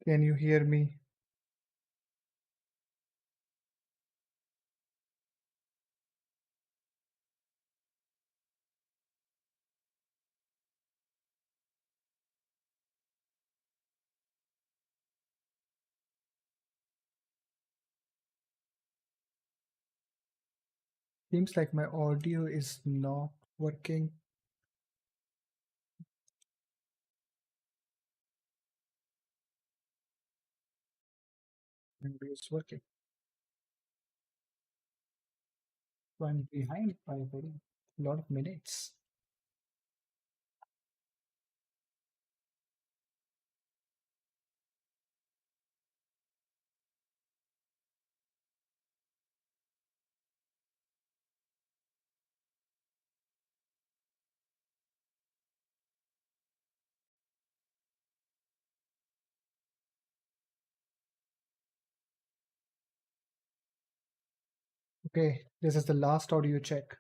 Can you hear me? Seems like my audio is not working. Maybe it's working. So I'm behind by a very lot of minutes. Okay, this is the last audio check.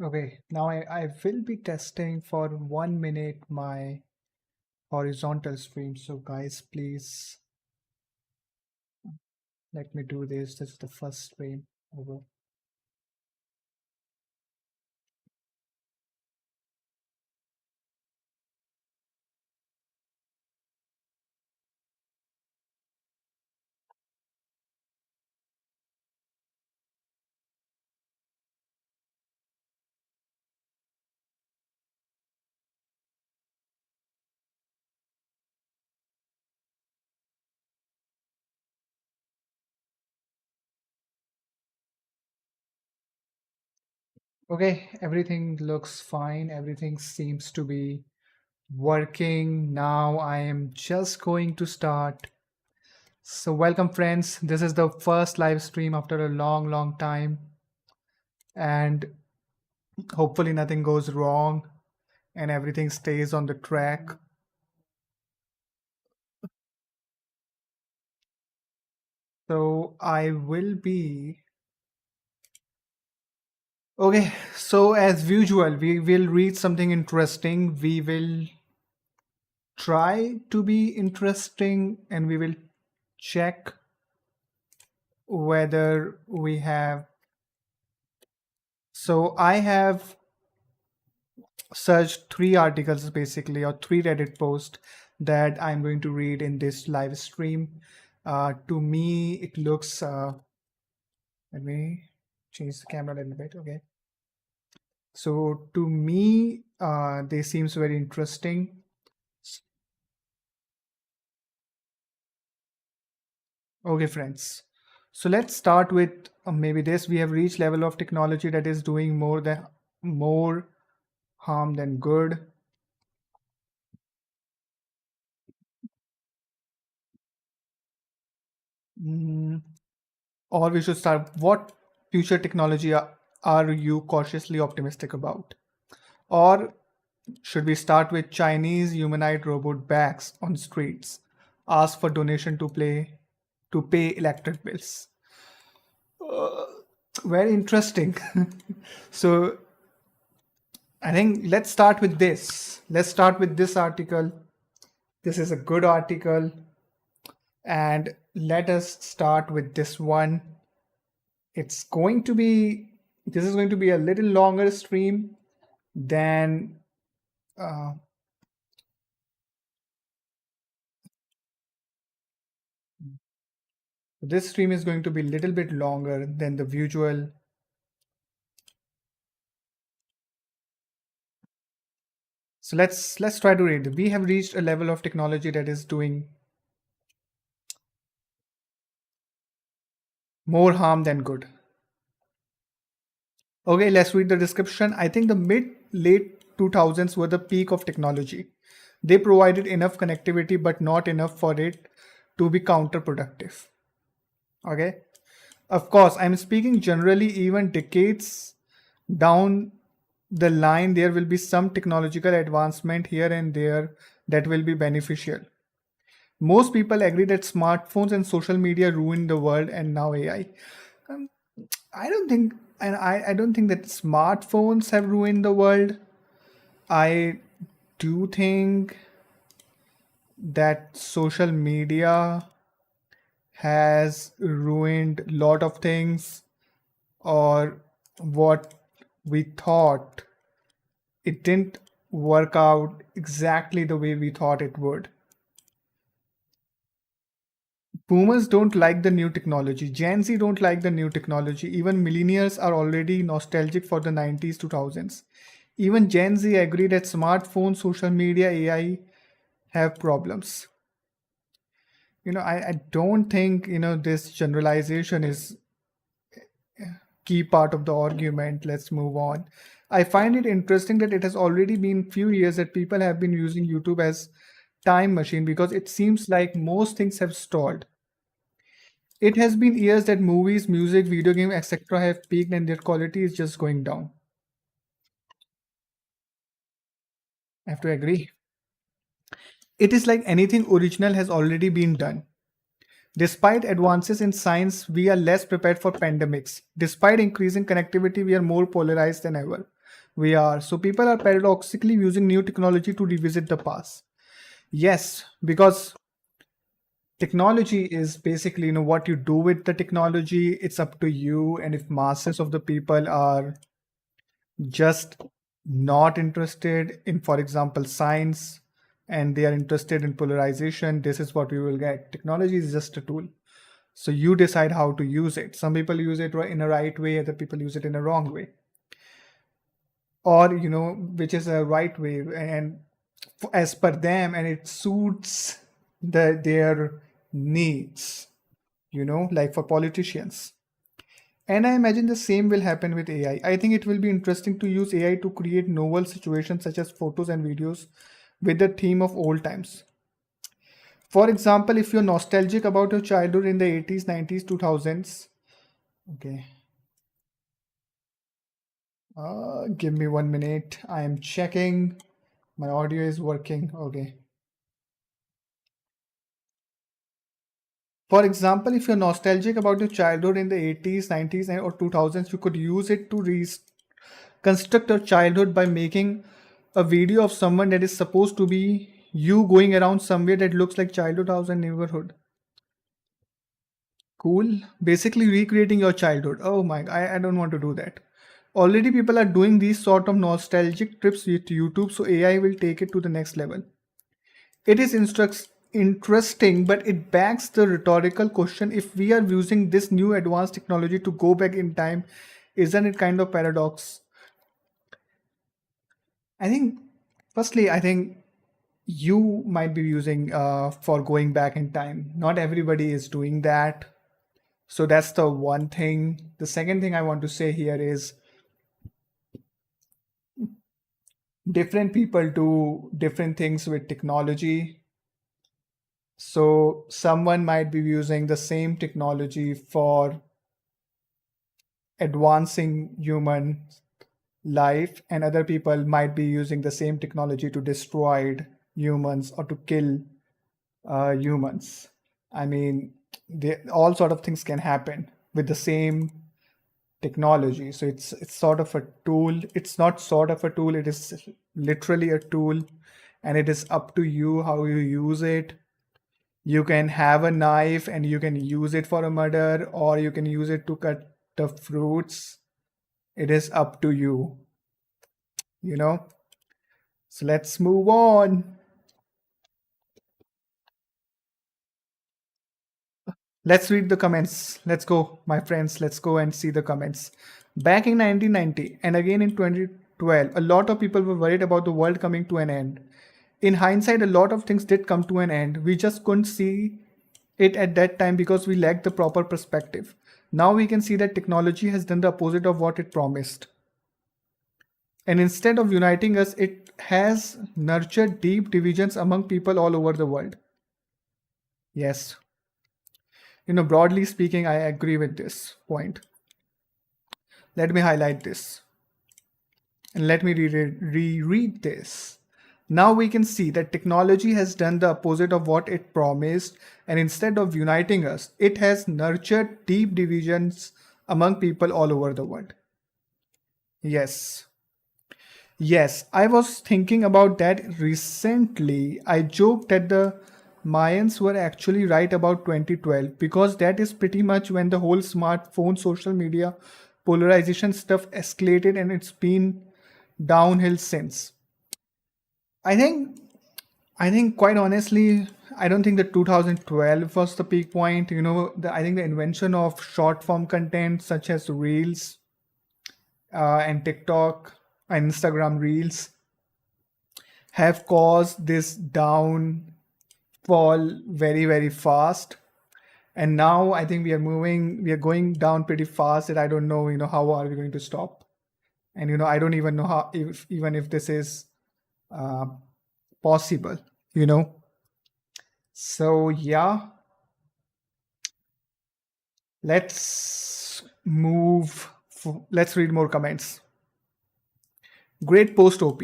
Okay, now I will be testing for 1 minute my horizontal stream. So guys, please let me do this. This is the first stream over. Okay, everything looks fine. Everything seems to be working. Now I am just going to start. So welcome friends. This is the first live stream after a long time, and hopefully nothing goes wrong and everything stays on the track. So I will be okay. So as usual, we will read something interesting. We will try to be interesting and we will check whether we have. So I have searched three articles basically, or three Reddit posts that I'm going to read in this live stream. To me, it looks. Let me change the camera a little bit. Okay. So to me, they seems very interesting. Okay, friends. So let's start with maybe this. We have reached level of technology that is doing more harm than good. Mm, or we should start. What future technology are you cautiously optimistic about? Or should we start with Chinese humanoid robot bags on streets? Ask for donation to pay electric bills. Uh, Very interesting. So I think let's start with this. Let's start with this article. This is a good article. And let us start with this one. It's going to be, this is going to be a little longer stream than, uh, this stream is going to be a little bit longer than the usual. So let's try to read. We have reached a level of technology that is doing more harm than good. Okay, let's read the description. I think the mid late 2000s were the peak of technology. They provided enough connectivity, but not enough for it to be counterproductive. Okay. Of course, I'm speaking generally, even decades down the line, there will be some technological advancement here and there that will be beneficial. Most people agree that smartphones and social media ruined the world, and now AI. Um, I don't think, and I don't think that smartphones have ruined the world. I do think that social media has ruined a lot of things, or what we thought, it didn't work out exactly the way we thought it would. Boomers don't like the new technology. Gen Z don't like the new technology. Even millennials are already nostalgic for the 90s, 2000s. Even Gen Z agree that smartphones, social media, AI have problems. I don't think, this generalization is key part of the argument. Let's move on. I find it interesting that it has already been few years that people have been using YouTube as time machine, because it seems like most things have stalled. It has been years that movies, music, video game, etc. have peaked and their quality is just going down. I have to agree. It is like anything original has already been done. Despite advances in science, we are less prepared for pandemics. Despite increasing connectivity, we are more polarized than ever. We are. So people are paradoxically using new technology to revisit the past. Yes, because technology is basically, what you do with the technology, it's up to you. And if masses of the people are just not interested in, for example, science, and they are interested in polarization, this is what we will get. Technology is just a tool. So you decide how to use it. Some people use it in a right way, other people use it in a wrong way, or which is a right way, and as per them, and it suits their needs. Like for politicians. And I imagine the same will happen with AI. I think it will be interesting to use AI to create novel situations such as photos and videos with the theme of old times. For example, if you're nostalgic about your childhood in the 80s, 90s, 2000s, okay, give me 1 minute. I am checking. My audio is working. Okay. For example, if you're nostalgic about your childhood in the 80s, 90s, or 2000s, you could use it to construct your childhood by making a video of someone that is supposed to be you going around somewhere that looks like childhood house and neighborhood. Cool. Basically recreating your childhood. Oh my, I don't want to do that. Already people are doing these sort of nostalgic trips with YouTube, so AI will take it to the next level. It is interesting, but it begs the rhetorical question, if we are using this new advanced technology to go back in time, isn't it kind of paradox? I think, firstly, I think you might be using for going back in time. Not everybody is doing that. So that's the one thing. The second thing I want to say here is different people do different things with technology. So someone might be using the same technology for advancing human life, and other people might be using the same technology to destroy humans or to kill humans. I mean, all sort of things can happen with the same technology. So it's sort of a tool. It's not sort of a tool. It is literally a tool, and it is up to you how you use it. You can have a knife and you can use it for a murder, or you can use it to cut the fruits. It is up to you, you know. So let's move on. Let's read the comments. Let's go, my friends. Let's go and see the comments. Back in 1990 and again in 2012, a lot of people were worried about the world coming to an end. In hindsight, a lot of things did come to an end. We just couldn't see it at that time because we lacked the proper perspective. Now we can see that technology has done the opposite of what it promised. And instead of uniting us, it has nurtured deep divisions among people all over the world. Yes, broadly speaking, I agree with this point. Let me highlight this and let me reread this. Now we can see that technology has done the opposite of what it promised, and instead of uniting us, it has nurtured deep divisions among people all over the world. Yes. Yes, I was thinking about that recently. I joked that the Mayans were actually right about 2012 because that is pretty much when the whole smartphone social media polarization stuff escalated and it's been downhill since. I think I think quite honestly, I don't think that 2012 was the peak point. I think the invention of short form content such as Reels and TikTok and Instagram Reels have caused this downfall very, very fast. And now I think we are going down pretty fast that I don't know, how are we going to stop? And, I don't even know how, if even if this is uh, possible, you know. So, yeah, let's move, let's read more comments. Great post, OP.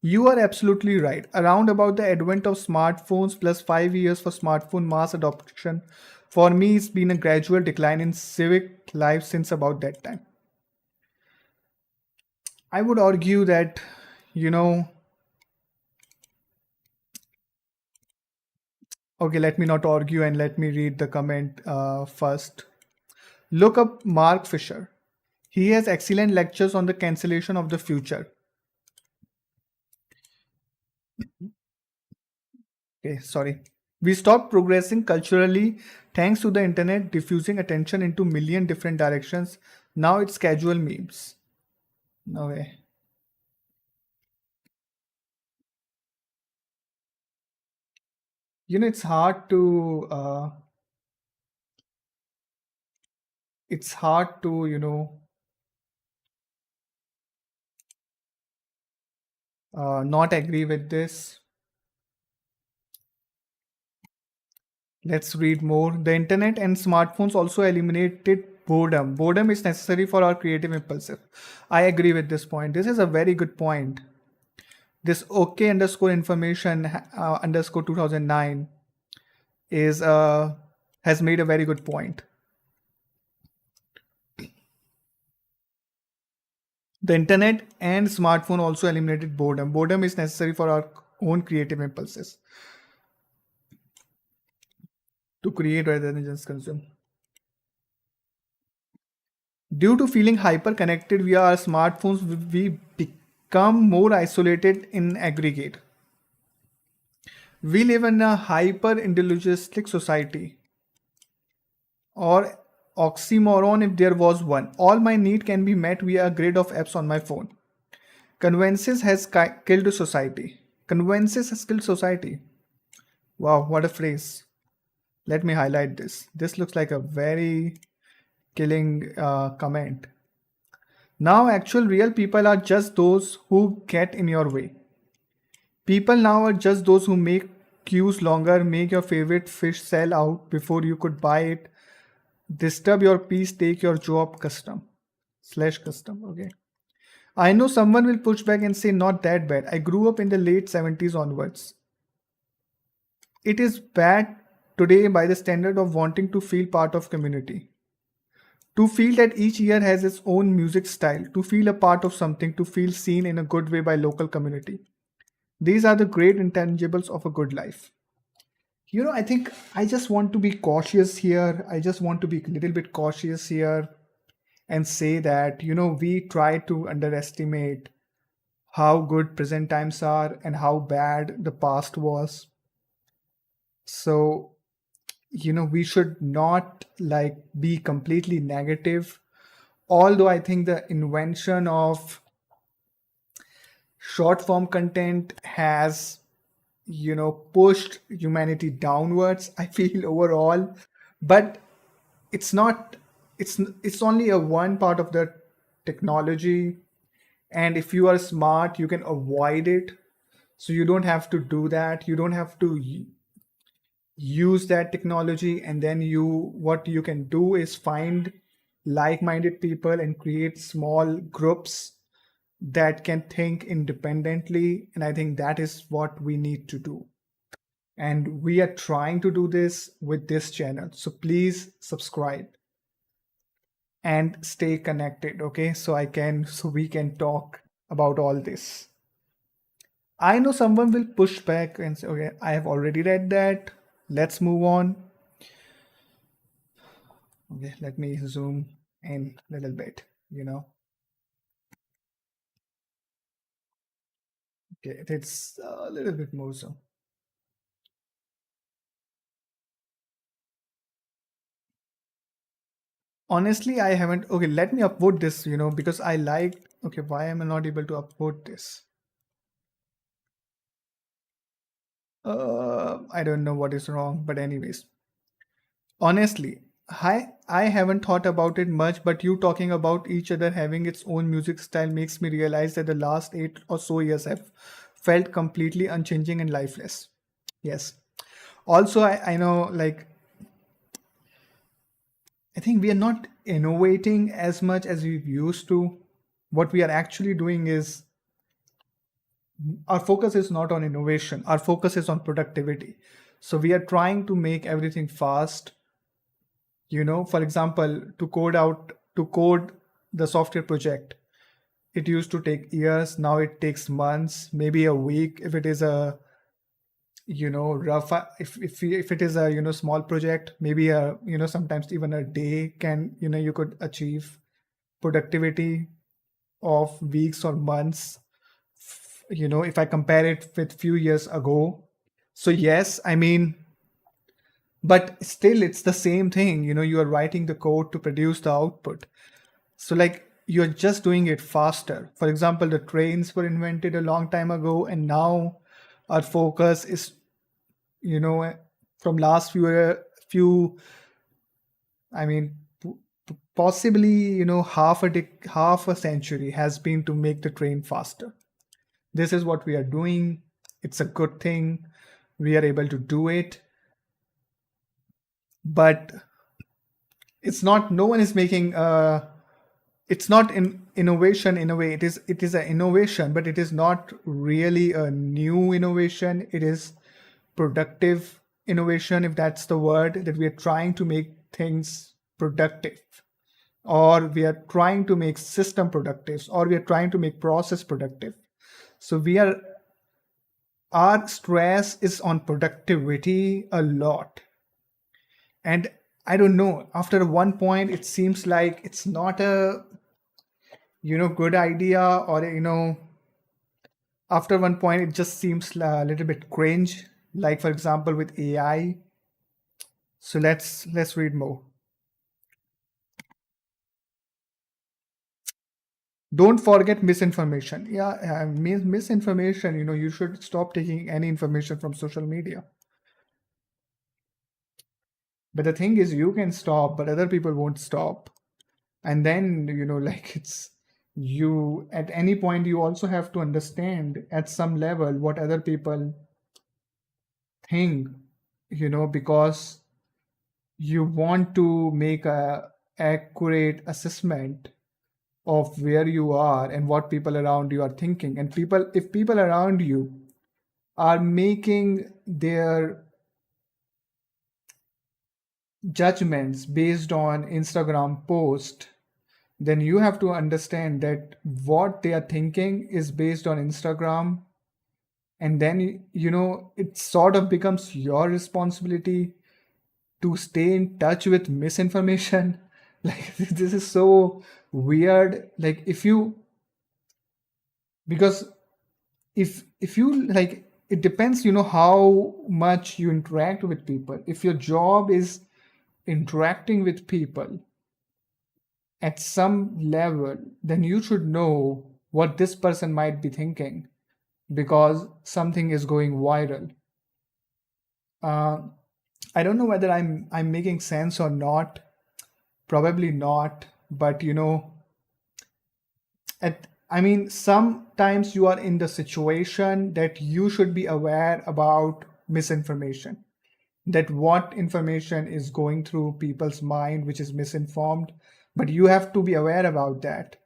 You are absolutely right. Around about the advent of smartphones plus 5 years for smartphone mass adoption, for me, it's been a gradual decline in civic life since about that time. I would argue that, you know, okay, let me not argue and let me read the comment first. Look up Mark Fisher. He has excellent lectures on the cancellation of the future. Okay, sorry. We stopped progressing culturally thanks to the internet diffusing attention into million different directions. Now it's casual memes. No way. It's hard to not agree with this. Let's read more. The internet and smartphones also eliminated boredom. Boredom is necessary for our creative impulsive. I agree with this point. This is a very good point. This OK underscore information underscore 2009 is has made a very good point. The internet and smartphone also eliminated boredom. Boredom is necessary for our own creative impulses to create rather than just consume. Due to feeling hyper connected via our smartphones, we become more isolated in aggregate. We live in a hyper individualistic society, or oxymoron if there was one. All my need can be met via a grid of apps on my phone. Conveniences has killed society. Conveniences has killed society. Wow, what a phrase. Let me highlight this. This looks like a very killing comment. Now, actual real people are just those who get in your way. People now are just those who make queues longer, make your favorite fish sell out before you could buy it, disturb your peace, take your job custom slash custom. Okay. I know someone will push back and say, not that bad. I grew up in the late 70s onwards. It is bad today by the standard of wanting to feel part of community. To feel that each year has its own music style, to feel a part of something, to feel seen in a good way by local community. These are the great intangibles of a good life. I think I just want to be cautious here. I just want to be a little bit cautious here and say that, we try to underestimate how good present times are and how bad the past was. So, we should not like be completely negative. Although I think the invention of Short form content has, pushed humanity downwards, I feel, overall. But it's not, it's only a one part of the technology. And if you are smart, you can avoid it. So you don't have to do that. You don't have to use that technology. And then what you can do is find like-minded people and create small groups that can think independently. And I think that is what we need to do. And we are trying to do this with this channel. So please subscribe and stay connected. Okay. So we can talk about all this. I know someone will push back and say, okay, I have already read that. Let's move on. Okay, let me zoom in a little bit, you know. Okay, it's a little bit more so. Honestly, I haven't. Okay, let me upvote this, because I like. Okay, why am I not able to upvote this? I don't know what is wrong, but anyways, honestly, I haven't thought about it much, but you talking about each other having its own music style makes me realize that the last 8 or so years have felt completely unchanging and lifeless. Yes. Also, I know, like, I think we are not innovating as much as we used to. What we are actually doing is our focus is not on innovation, our focus is on productivity. So we are trying to make everything fast. For example, to code the software project, it used to take years. Now it takes months, maybe a week if it is a rough. If it is a small project, maybe a sometimes even a day can you could achieve productivity of weeks or months, if I compare it with few years ago. So yes, I mean, but still it's the same thing. You are writing the code to produce the output. So like you're just doing it faster. For example, the trains were invented a long time ago, and now our focus is, you know from last few, I mean, possibly, half a century has been to make the train faster. This is what we are doing. It's a good thing. We are able to do it. But it's not, no one is making, it's not in innovation in a way. It is an innovation, but it is not really a new innovation. It is productive innovation, if that's the word, that we are trying to make things productive, or we are trying to make system productive, or we are trying to make process productive. So our stress is on productivity a lot. And I don't know, after one point it seems like it's not a good idea, or after one point it just seems a little bit cringe, like for example with AI. So let's read more. Don't forget misinformation. Yeah, misinformation, you should stop taking any information from social media. But the thing is, you can stop, but other people won't stop. And then, like, it's you at any point you also have to understand at some level what other people think, because you want to make a accurate assessment of where you are and what people around you are thinking. And if people around you are making their judgments based on Instagram post, then you have to understand that what they are thinking is based on Instagram. And then, it sort of becomes your responsibility to stay in touch with misinformation. Like, this is so weird. Like, because if you like, it depends, how much you interact with people. If your job is interacting with people at some level, then you should know what this person might be thinking. because something is going viral. uh, I don't know whether I'm making sense or not. Probably not, but I mean, sometimes you are in the situation that you should be aware about misinformation, that what information is going through people's mind which is misinformed, but you have to be aware about that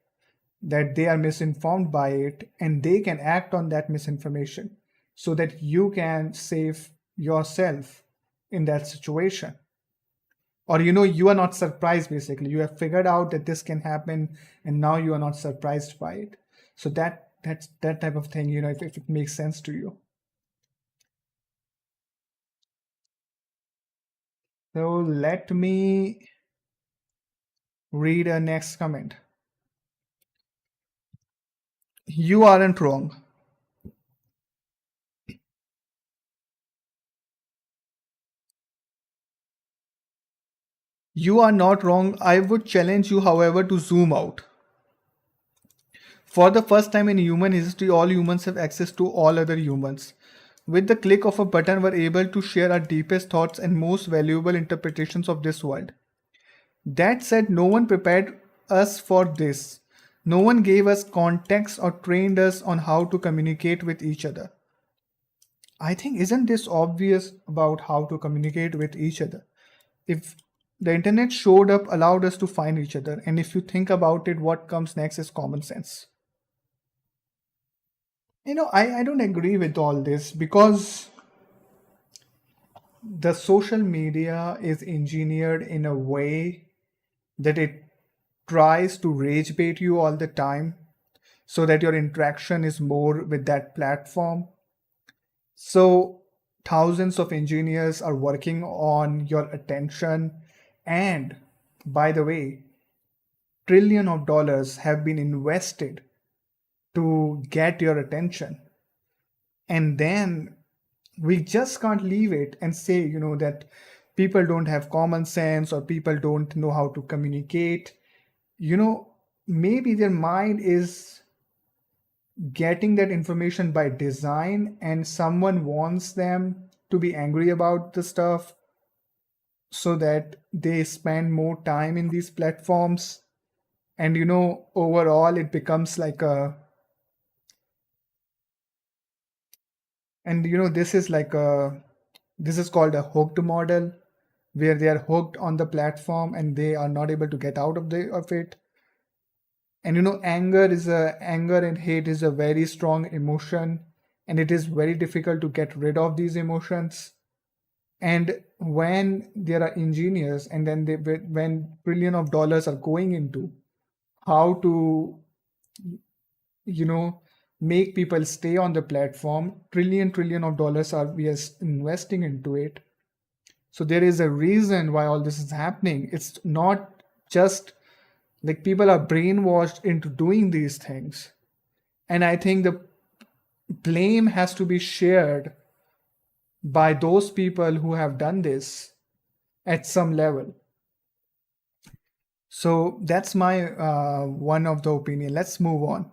they are misinformed by it and they can act on that misinformation so that you can save yourself in that situation. Or you are not surprised, basically you have figured out that this can happen and now you are not surprised by it. So that's that type of thing, if it makes sense to you. So let me read a next comment. You aren't wrong. You are not wrong. I would challenge you, however, to zoom out. For the first time in human history, all humans have access to all other humans. With the click of a button, we're able to share our deepest thoughts and most valuable interpretations of this world. That said, no one prepared us for this. No one gave us context or trained us on how to communicate with each other. I think, isn't this obvious about how to communicate with each other? If the internet showed up, allowed us to find each other, and if you think about it, what comes next is common sense. I don't agree with all this because the social media is engineered in a way that it tries to rage bait you all the time so that your interaction is more with that platform. So thousands of engineers are working on your attention. And by the way, trillion of dollars have been invested to get your attention. And then we just can't leave it and say, that people don't have common sense or people don't know how to communicate. You know, maybe their mind is getting that information by design and someone wants them to be angry about the stuff so that they spend more time in these platforms. And overall it becomes like a and this is called a hooked model, where they are hooked on the platform and they are not able to get out of it. And anger and hate is a very strong emotion, and it is very difficult to get rid of these emotions. And when there are engineers and then when trillion of dollars are going into how to you know make people stay on the platform, trillion of dollars are we are investing into it. So there is a reason why all this is happening. It's not just like people are brainwashed into doing these things. And I think the blame has to be shared by those people who have done this at some level. So that's my one of the opinion. Let's move on.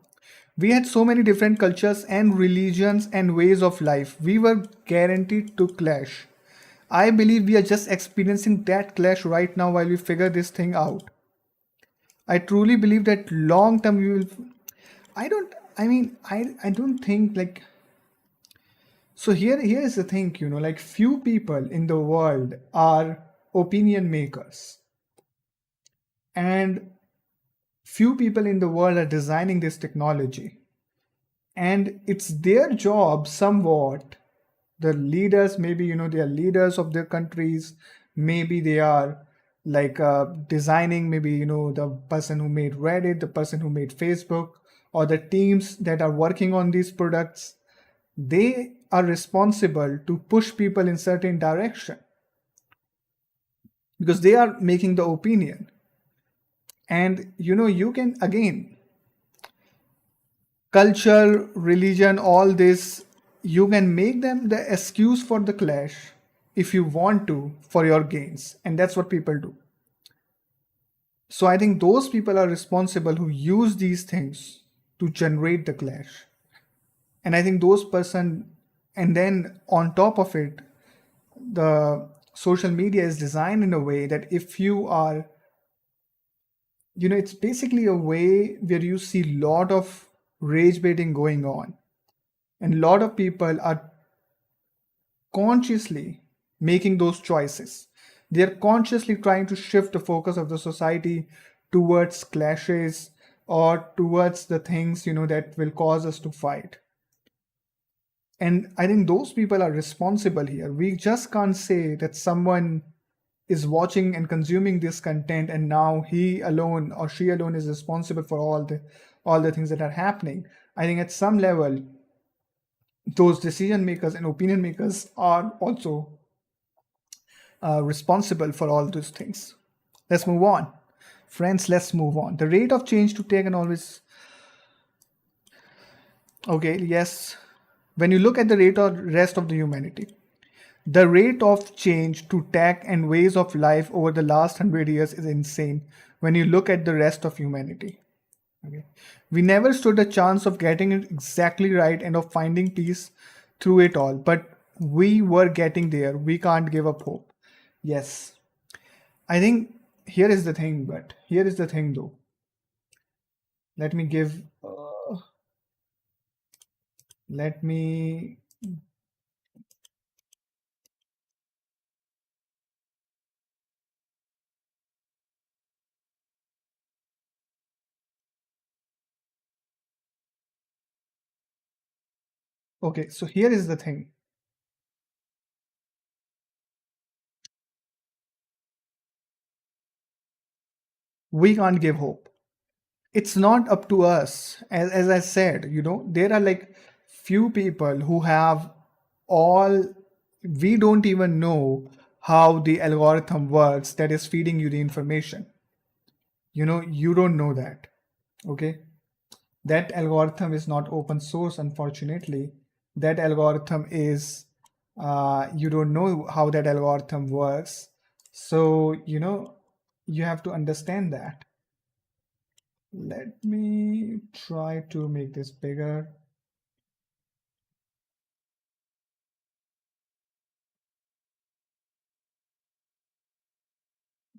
We had so many different cultures and religions and ways of life. We were guaranteed to clash. I believe we are just experiencing that clash right now while we figure this thing out. I truly believe that long term we will. I don't. I mean, I don't think like. So here is the thing. Like few people in the world are opinion makers, and few people in the world are designing this technology, and it's their job somewhat. The leaders, maybe they are leaders of their countries, maybe they are like designing, maybe the person who made Reddit, the person who made Facebook, or the teams that are working on these products. They are responsible to push people in certain direction because they are making the opinion. And you can again, culture, religion, all this, you can make them the excuse for the clash if you want to for your gains. And that's what people do. So I think those people are responsible who use these things to generate the clash. And I think those person, and then on top of it, the social media is designed in a way that if you are, it's basically a way where you see lot of rage baiting going on, and a lot of people are consciously making those choices. They're consciously trying to shift the focus of the society towards clashes or towards the things, that will cause us to fight. And I think those people are responsible here. We just can't say that someone is watching and consuming this content and now he alone or she alone is responsible for all the things that are happening. I think at some level those decision makers and opinion makers are also responsible for all those things. Let's move on. Friends, let's move on. The rate of change to take and always. Okay, yes. When you look at the rate of rest of the humanity, the rate of change to tech and ways of life over the last 100 years is insane when you look at the rest of humanity. Okay. We never stood a chance of getting it exactly right and of finding peace through it all, but we were getting there. We can't give up hope. Yes. I think here is the thing though. Let me give, let me, okay, so here is the thing. We can't give hope. It's not up to us. As I said, there are like few people who have all, we don't even know how the algorithm works that is feeding you the information. You don't know that. Okay. That algorithm is not open source, unfortunately. That algorithm is, you don't know how that algorithm works. So, you have to understand that. Let me try to make this bigger.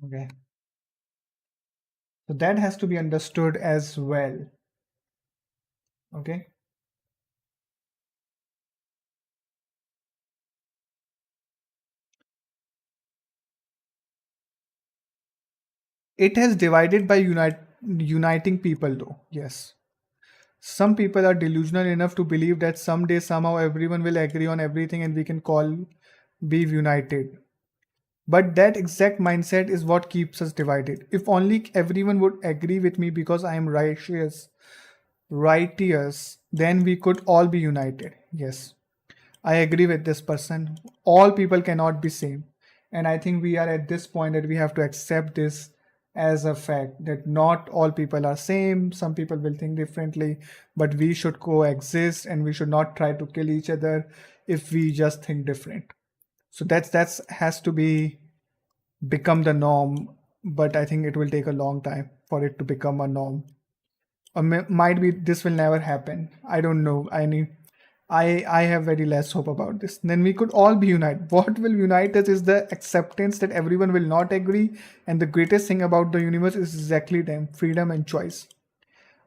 Okay. So that has to be understood as well. Okay. It has divided by uniting people though. Yes. Some people are delusional enough to believe that someday somehow everyone will agree on everything and we can call be united. But that exact mindset is what keeps us divided. If only everyone would agree with me because I am righteous, then we could all be united. Yes. I agree with this person. All people cannot be same. And I think we are at this point that we have to accept this as a fact that not all people are same. Some people will think differently, but we should coexist and we should not try to kill each other if we just think different. So that's has to be become the norm, but I think it will take a long time for it to become a norm. Or might be this will never happen. I don't know. I have very less hope about this. Then we could all be united. What will unite us is the acceptance that everyone will not agree, and the greatest thing about the universe is exactly them, freedom and choice.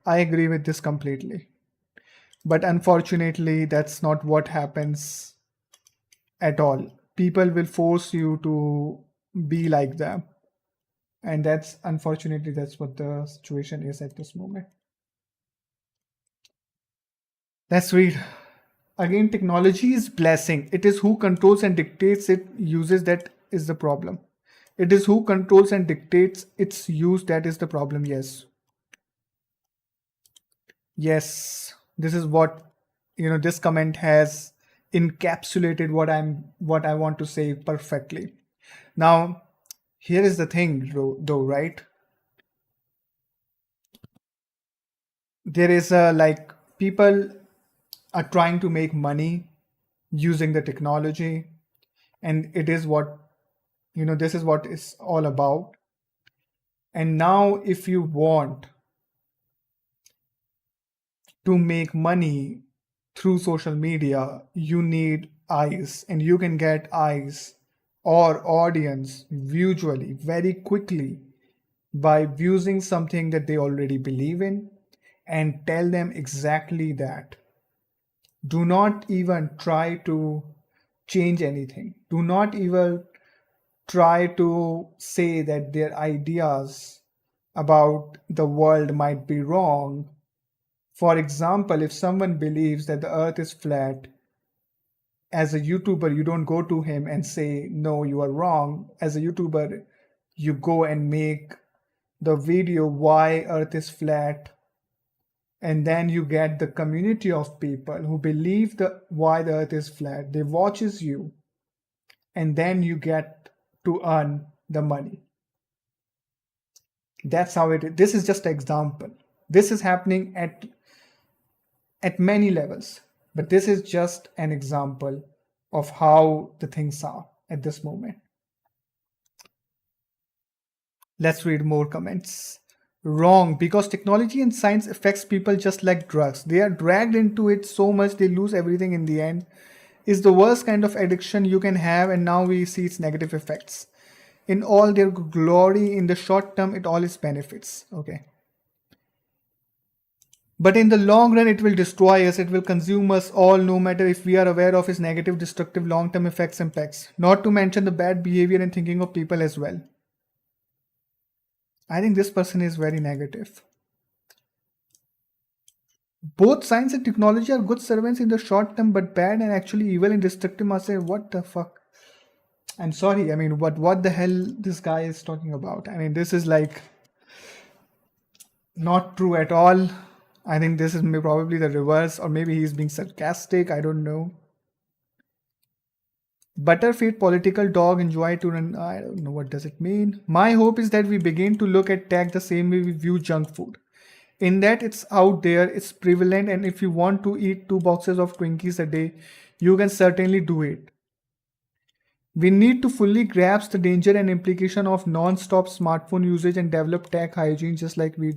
I agree with this completely. But unfortunately, that's not what happens at all. People will force you to be like them. And that's unfortunately that's what the situation is at this moment. Let's read. Again, technology is blessing. It is who controls and dictates it uses that is the problem. It is who controls and dictates its use that is the problem. Yes. Yes. This is what this comment has encapsulated what I want to say perfectly. Now, here is the thing though, right? There is a like people are trying to make money using the technology, and it is what this is what it's all about. And now if you want to make money through social media, you need eyes, and you can get eyes or audience visually very quickly by using something that they already believe in and tell them exactly that. Do not even try to change anything. Do not even try to say that their ideas about the world might be wrong. For example, if someone believes that the earth is flat, as a YouTuber, you don't go to him and say, no, you are wrong. As a YouTuber, you go and make the video why earth is flat, and then you get the community of people who believe the why the earth is flat. They watches you, and then you get to earn the money. That's how it is. This is just an example. This is happening at many levels, but this is just an example of how the things are at this moment. Let's read more comments. Wrong, because technology and science affects people just like drugs. They are dragged into it so much they lose everything in the end. Is the worst kind of addiction you can have, and now we see its negative effects. In all their glory, in the short term, it all is benefits. Okay. But in the long run, it will destroy us, it will consume us all, no matter if we are aware of its negative, destructive, long term effects and impacts. Not to mention the bad behavior and thinking of people as well. I think this person is very negative. Both science and technology are good servants in the short term, but bad and actually evil and destructive. Must say, what the fuck? I'm sorry. I mean, what the hell this guy is talking about? I mean, this is like not true at all. I think this is probably the reverse, or maybe he's being sarcastic. I don't know. Butterfeed political dog enjoy to run. I don't know what does it mean. My hope is that we begin to look at tech the same way we view junk food. In that it's out there, it's prevalent, and if you want to eat 2 boxes of Twinkies a day, you can certainly do it. We need to fully grasp the danger and implication of non-stop smartphone usage and develop tech hygiene just like we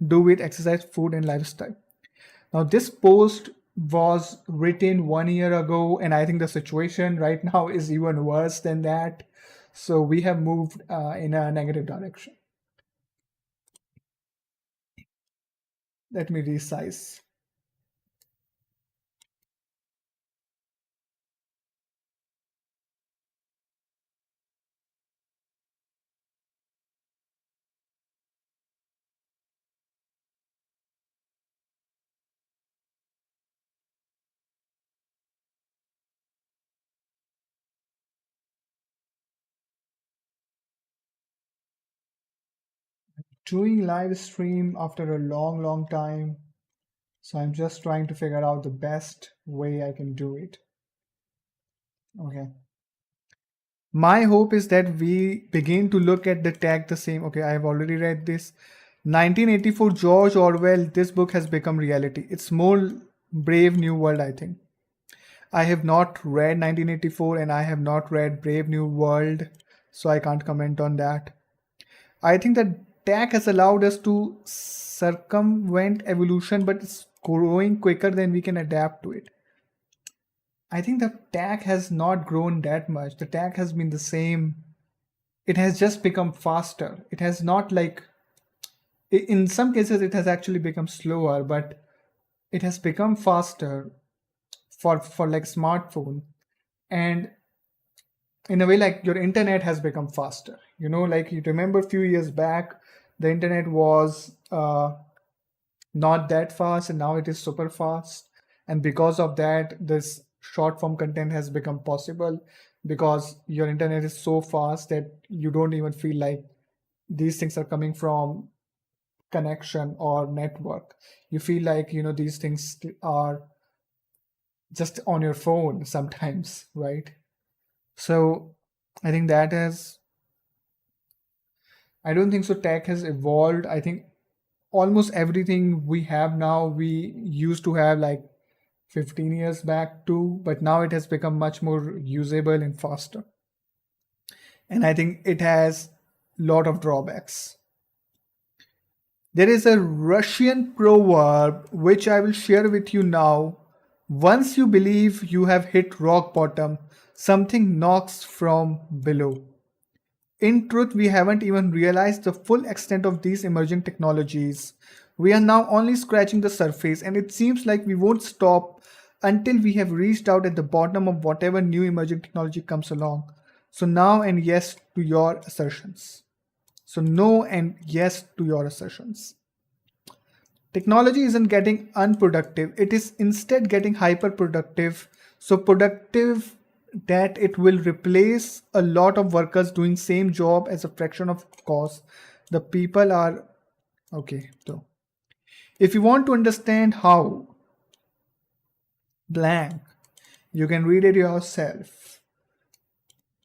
do with exercise, food, and lifestyle. Now, this post was written 1 year ago, and I think the situation right now is even worse than that. So we have moved in a negative direction. Let me resize. Doing live stream after a long, long time. So I'm just trying to figure out the best way I can do it. Okay. My hope is that we begin to look at the tag the same. Okay, I have already read this. 1984, George Orwell. This book has become reality. It's more Brave New World, I think. I have not read 1984 and I have not read Brave New World, so I can't comment on that. I think that tech has allowed us to circumvent evolution, but it's growing quicker than we can adapt to it. I think the tech has not grown that much. The tech has been the same. It has just become faster. It has not like, in some cases, it has actually become slower, but it has become faster for like smartphone. And in a way, like your internet has become faster. Like you remember a few years back, the internet was not that fast, and now it is super fast. And because of that, this short form content has become possible, because your internet is so fast that you don't even feel like these things are coming from connection or network. You feel like these things are just on your phone sometimes, right? So I think that has I don't think so tech has evolved. I think almost everything we have now we used to have like 15 years back too, but now it has become much more usable and faster. And I think it has a lot of drawbacks. There is a Russian proverb which I will share with you now. Once you believe you have hit rock bottom, something knocks from below. In truth, we haven't even realized the full extent of these emerging technologies. We are now only scratching the surface, and it seems like we won't stop until we have reached out at the bottom of whatever new emerging technology comes along. So, now and yes to your assertions. So, no and yes to your assertions. Technology isn't getting unproductive, it is instead getting hyper productive. So productive that it will replace a lot of workers doing same job as a fraction of cost. The people are okay. So if you want to understand how blank, you can read it yourself.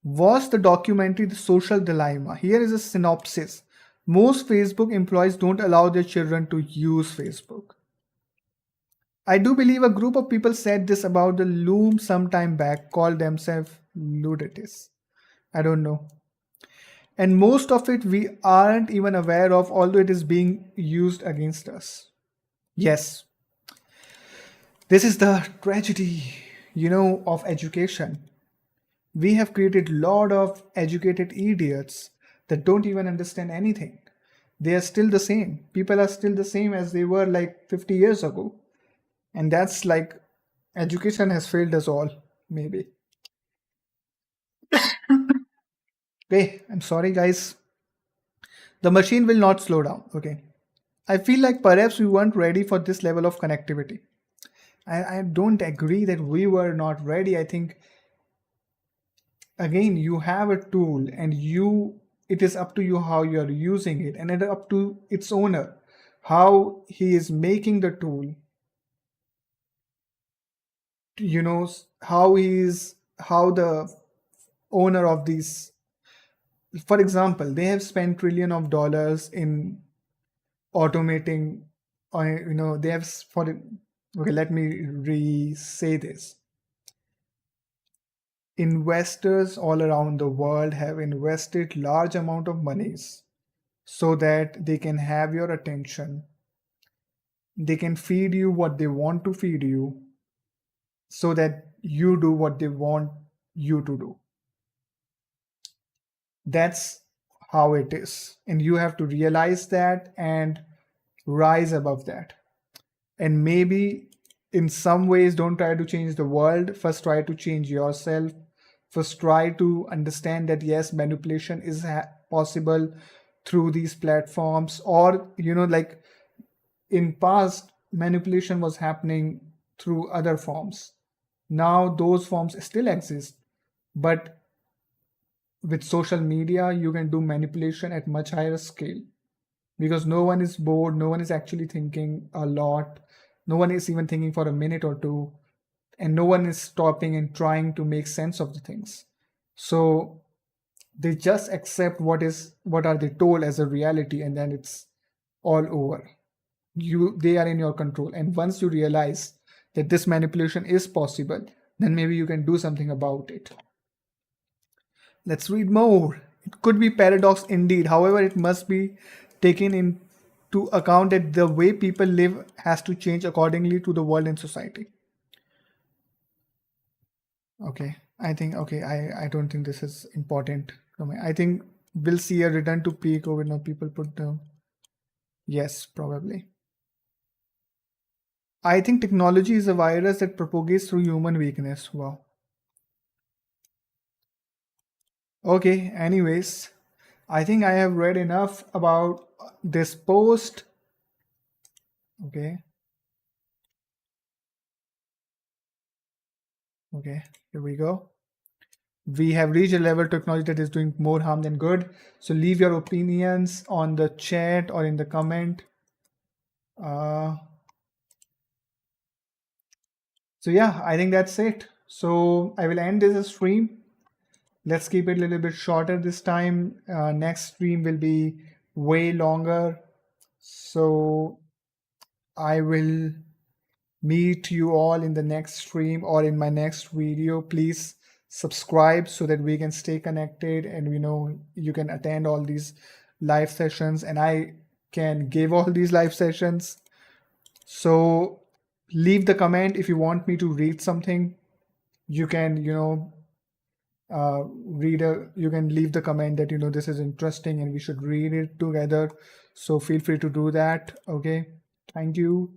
Watch the documentary The Social Dilemma. Here is a synopsis. Most Facebook employees don't allow their children to use Facebook. I do believe a group of people said this about the loom some time back, called themselves Luddites. I don't know. And most of it we aren't even aware of, although it is being used against us. Yes, this is the tragedy, of education. We have created a lot of educated idiots that don't even understand anything. They are still the same. People are still the same as they were like 50 years ago. And that's like education has failed us all, maybe. Okay, I'm sorry, guys. The machine will not slow down. Okay. I feel like perhaps we weren't ready for this level of connectivity. I don't agree that we were not ready. I think, again, you have a tool and it is up to you how you're using it, and it's up to its owner how he is making the tool, how the owner of these, for example, they have spent trillion of dollars in automating, or they have for it. Okay, let me re-say this. Investors all around the world have invested large amount of monies so that they can have your attention. They can feed you what they want to feed you so that you do what they want you to do. That's how it is. And you have to realize that and rise above that. And maybe in some ways, don't try to change the world. First, try to change yourself. First, try to understand that yes, manipulation is possible through these platforms, or like in past, manipulation was happening through other forms. Now those forms still exist, but with social media, you can do manipulation at much higher scale because no one is bored, no one is actually thinking a lot, no one is even thinking for a minute or two, and no one is stopping and trying to make sense of the things. So they just accept what are they told as a reality, and then it's all over. They are in your control, and once you realize that this manipulation is possible, then maybe you can do something about it. Let's read more. It could be paradox indeed. However, it must be taken into account that the way people live has to change accordingly to the world and society. Okay, I think I don't think this is important. I think we'll see a return to pre-COVID. Now people put down. Yes, probably. I think technology is a virus that propagates through human weakness. Wow. Okay, anyways, I think I have read enough about this post. Okay. Okay, here we go. We have reached a level of technology that is doing more harm than good. So leave your opinions on the chat or in the comment. So yeah, I think that's it. So I will end this stream. Let's keep it a little bit shorter this time. Next stream will be way longer. So I will meet you all in the next stream or in my next video. Please subscribe so that we can stay connected, and you can attend all these live sessions and I can give all these live sessions. So leave the comment if you want me to read something. You can, you can leave the comment that, this is interesting and we should read it together. So feel free to do that. Okay. Thank you.